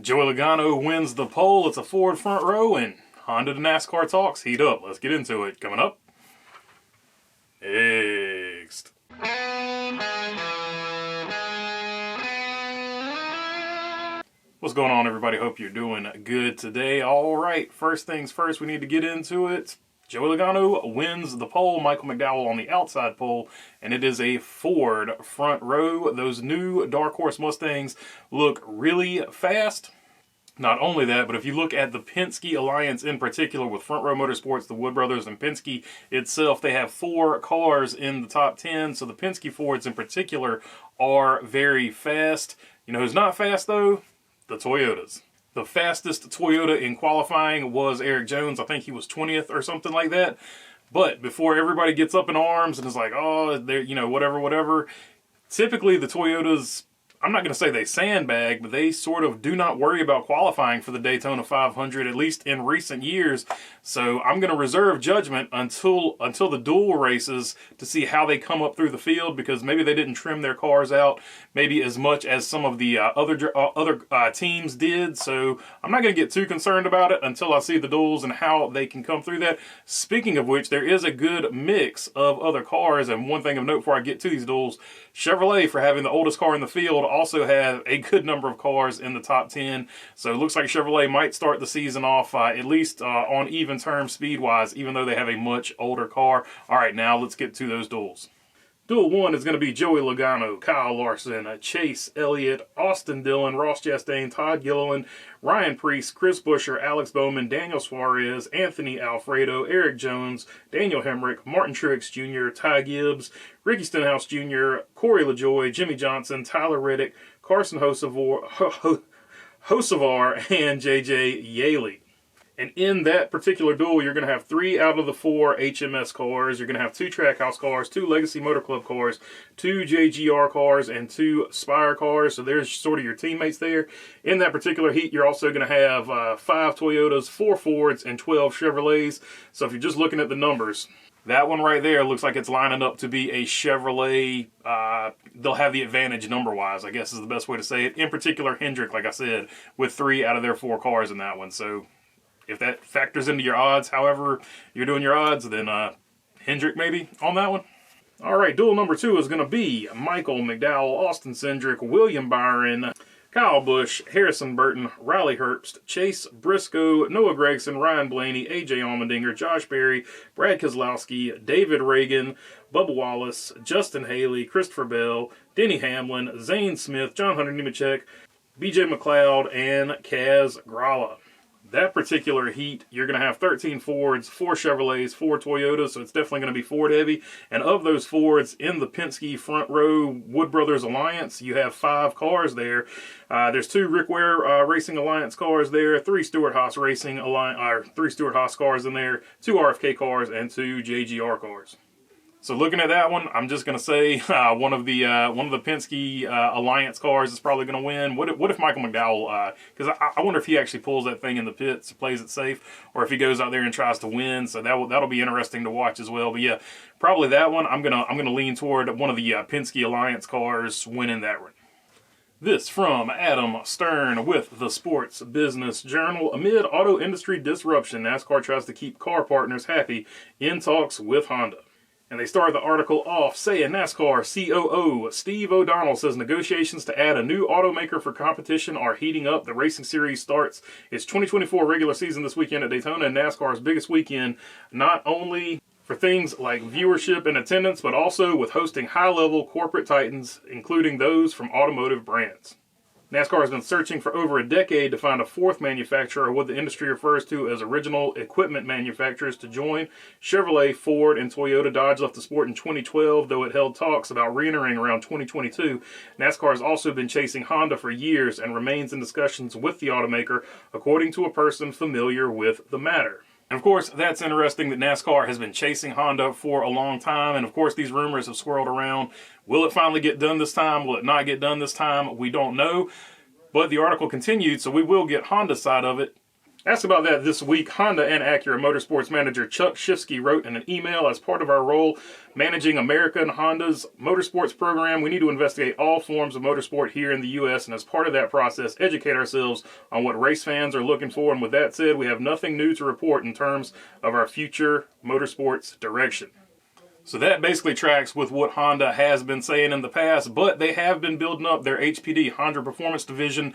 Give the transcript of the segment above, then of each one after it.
Joey Logano wins the pole. It's a Ford front row, and Honda and NASCAR talks heat up. Let's get into it. Coming up next. What's going on, everybody? Hope you're doing good today. All right, first things first, we need to get into it. Joey Logano wins the pole, Michael McDowell on the outside pole, and it is a Ford front row. Those new Dark Horse Mustangs look really fast. Not only that, but if you look at the Penske Alliance in particular with Front Row Motorsports, the Wood Brothers, and Penske itself, they have 4 cars in the top 10. So the Penske Fords in particular are very fast. You know who's not fast though? The Toyotas. The fastest Toyota in qualifying was Erik Jones. I think he was 20th or something like that. But before everybody gets up in arms and is like, oh, they're, you know, whatever. Typically the Toyotas, I'm not going to say they sandbag, but they sort of do not worry about qualifying for the Daytona 500, at least in recent years. So I'm going to reserve judgment until the dual races to see how they come up through the field, because maybe they didn't trim their cars out maybe as much as some of the other teams did. So I'm not going to get too concerned about it until I see the duels and how they can come through that. Speaking of which, there is a good mix of other cars, and one thing of note before I get to these duels, Chevrolet, for having the oldest car in the field, also have a good number of cars in the top 10. So it looks like Chevrolet might start the season off at least on even terms speed-wise, even though they have a much older car. All right, now let's get to those duels. Duel 1 is going to be Joey Logano, Kyle Larson, Chase Elliott, Austin Dillon, Ross Chastain, Todd Gilliland, Ryan Preece, Chris Buescher, Alex Bowman, Daniel Suarez, Anthony Alfredo, Erik Jones, Daniel Hemrick, Martin Truex Jr., Ty Gibbs, Ricky Stenhouse Jr., Corey LaJoie, Jimmy Johnson, Tyler Reddick, Carson Hocevar, and JJ Yaley. And in that particular duel, you're going to have 3 out of the 4 HMS cars. You're going to have 2 Trackhouse cars, 2 Legacy Motor Club cars, 2 JGR cars, and 2 Spire cars. So there's sort of your teammates there. In that particular heat, you're also going to have 5 Toyotas, 4 Fords, and 12 Chevrolets. So if you're just looking at the numbers, that one right there looks like it's lining up to be a Chevrolet. They'll have the advantage number-wise, I guess is the best way to say it. In particular, Hendrick, like I said, with 3 out of their 4 cars in that one. So if that factors into your odds, however you're doing your odds, then Hendrick maybe on that one. All right, duel number 2 is going to be Michael McDowell, Austin Cindric, William Byron, Kyle Busch, Harrison Burton, Riley Herbst, Chase Briscoe, Noah Gragson, Ryan Blaney, AJ Allmendinger, Josh Berry, Brad Keselowski, David Reagan, Bubba Wallace, Justin Haley, Christopher Bell, Denny Hamlin, Zane Smith, John Hunter Nemechek, BJ McLeod, and Kaz Grala. That particular heat, you're going to have 13 Fords, 4 Chevrolets, 4 Toyotas, so it's definitely going to be Ford heavy. And of those Fords in the Penske front row Wood Brothers Alliance, you have 5 cars there. There's 2 Rick Ware Racing Alliance cars there, 3 Stewart-Haas Racing Alliance, 3 Stewart-Haas cars in there, 2 RFK cars, and 2 JGR cars. So looking at that one, I'm just going to say one of the Penske Alliance cars is probably going to win. What if Michael McDowell, because I wonder if he actually pulls that thing in the pits, plays it safe, or if he goes out there and tries to win. So that'll be interesting to watch as well. But yeah, probably that one. I'm gonna lean toward one of the Penske Alliance cars winning that one. This from Adam Stern with the Sports Business Journal. Amid auto industry disruption, NASCAR tries to keep car partners happy in talks with Honda. And they start the article off saying NASCAR COO Steve O Donnel says negotiations to add a new automaker for competition are heating up. The racing series starts its 2024 regular season this weekend at Daytona, and NASCAR's biggest weekend, not only for things like viewership and attendance, but also with hosting high-level corporate titans, including those from automotive brands. NASCAR has been searching for over a decade to find a 4th manufacturer, or what the industry refers to as original equipment manufacturers, to join. Chevrolet, Ford, and Toyota. Dodge left the sport in 2012, though it held talks about re-entering around 2022. NASCAR has also been chasing Honda for years and remains in discussions with the automaker, according to a person familiar with the matter. And of course, that's interesting that NASCAR has been chasing Honda for a long time. And of course, these rumors have swirled around. Will it finally get done this time? Will it not get done this time? We don't know. But the article continued, so we will get Honda's side of it Asked about that this week, Honda and Acura Motorsports manager Chuck Shifsky wrote in an email, as part of our role managing America and Honda's motorsports program, we need to investigate all forms of motorsport here in the U.S. and as part of that process, educate ourselves on what race fans are looking for. And with that said, we have nothing new to report in terms of our future motorsports direction. So that basically tracks with what Honda has been saying in the past, but they have been building up their HPD, Honda Performance Division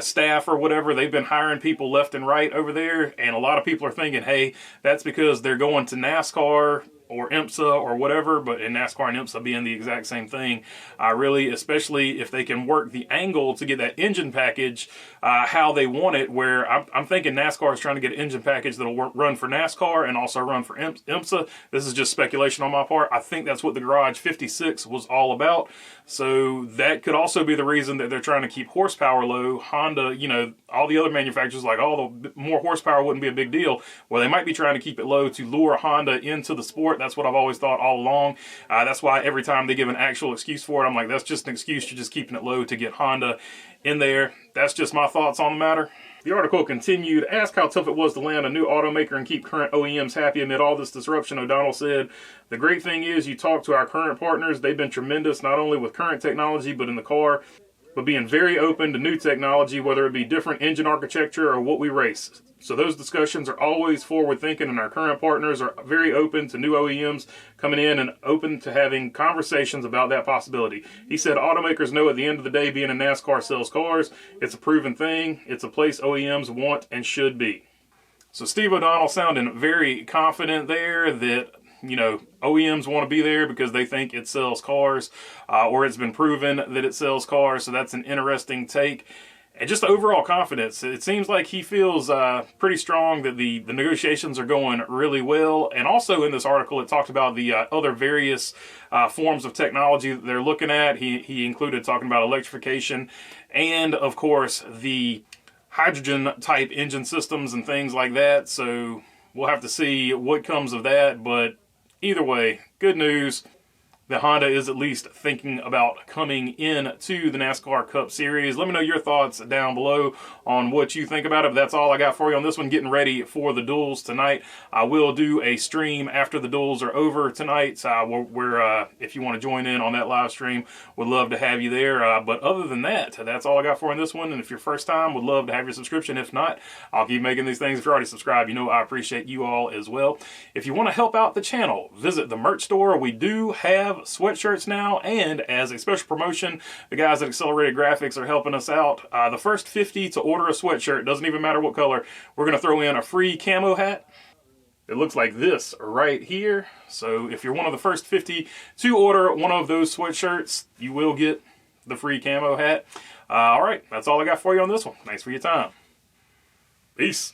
staff or whatever. They've been hiring people left and right over there, and a lot of people are thinking, hey, that's because they're going to NASCAR or IMSA or whatever, but in NASCAR and IMSA being the exact same thing, really, especially if they can work the angle to get that engine package how they want it, where I'm thinking NASCAR is trying to get an engine package that'll run for NASCAR and also run for IMSA. This is just speculation on my part. I think that's what the Garage 56 was all about. So that could also be the reason that they're trying to keep horsepower low. Honda, you know, all the other manufacturers like, oh, the more horsepower wouldn't be a big deal. Well, they might be trying to keep it low to lure Honda into the sport. That's what I've always thought all along. That's why every time they give an actual excuse for it, I'm like, that's just an excuse. You're just keeping it low to get Honda in there. That's just my thoughts on the matter. The article continued, ask how tough it was to land a new automaker and keep current OEMs happy amid all this disruption. O'Donnell said, the great thing is you talk to our current partners. They've been tremendous, not only with current technology, but in the car, but being very open to new technology, whether it be different engine architecture or what we race. So those discussions are always forward thinking, and our current partners are very open to new OEMs coming in and open to having conversations about that possibility. He said automakers know at the end of the day being in NASCAR sells cars. It's a proven thing. It's a place OEMs want and should be. So Steve O'Donnell sounding very confident there that, you know, OEMs want to be there because they think it sells cars, or it's been proven that it sells cars. So that's an interesting take. And just overall confidence. It seems like he feels pretty strong that the negotiations are going really well. And also in this article, it talked about the other various forms of technology that they're looking at. He included talking about electrification and, of course, the hydrogen type engine systems and things like that. So we'll have to see what comes of that. But either way, good news that Honda is at least thinking about coming into the NASCAR Cup Series. Let me know your thoughts down below on what you think about it. But that's all I got for you on this one. Getting ready for the duels tonight. I will do a stream after the duels are over tonight. Where if you want to join in on that live stream, would love to have you there. But other than that, that's all I got for you on this one. And if you're first time, would love to have your subscription. If not, I'll keep making these things. If you're already subscribed, you know I appreciate you all as well. If you want to help out the channel, visit the merch store. We do have sweatshirts now, and as a special promotion, the guys at Accelerated Graphics are helping us out. The first 50 to order a sweatshirt, doesn't even matter what color, we're going to throw in a free camo hat. It looks like this right here. So if you're one of the first 50 to order one of those sweatshirts, you will get the free camo hat. All right, that's all I got for you on this one. Thanks for your time. Peace.